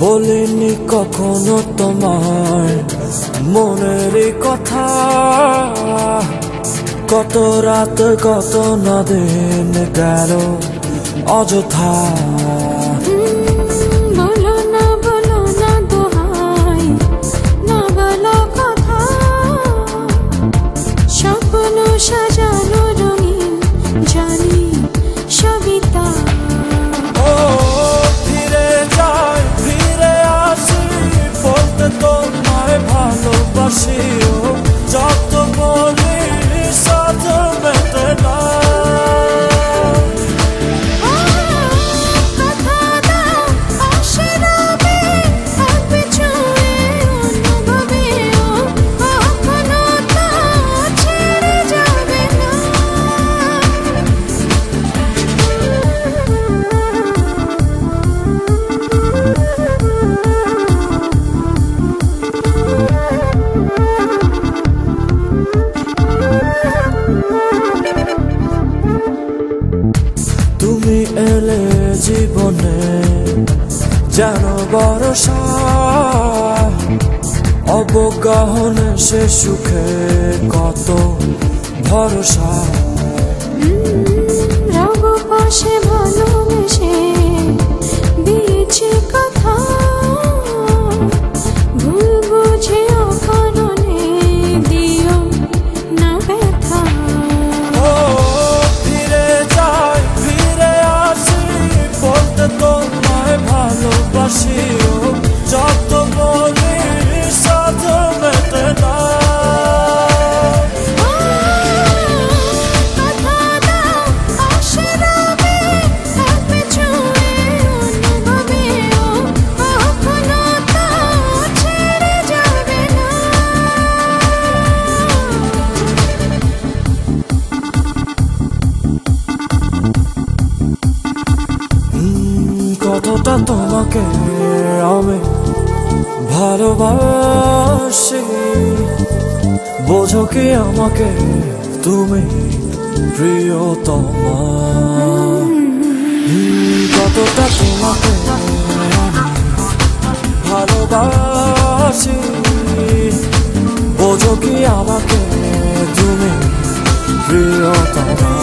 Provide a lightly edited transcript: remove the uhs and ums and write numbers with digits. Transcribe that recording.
বলিনি কখনো তোমার মনের কথা, কত রাত কত না দিন গেল অযথা। বলো না দোহাই, না বলো কথা, স্বপ্ন সাজানো রঙিন জানি সবিতা। ও ফিরে যাই ফিরে আসি বলতে তোমায় ভালোবাসি, যত বলি সাথ মেটে না। তুমি এলে জীবনে যেন বরষা, অবগাহনে সে সুখে কত ভরসা। রব পাশে ভালোবেসে দিয়েছি কথা, ভুল বুঝে অকারণে দিও না ব্যথা। ও ফিরে যাই ফিরে আসি বলতে তোমায় ভালোবাসি, যত বলি সাথ মেটে না। কতটা তোমাকে আমি ভালোবাসি, বোঝো কি আমাকে তুমি প্রিয়তমা। কতটা তোমাকে আমি ভালোবাসি, বোঝো কি আমাকে তুমি প্রিয়তমা।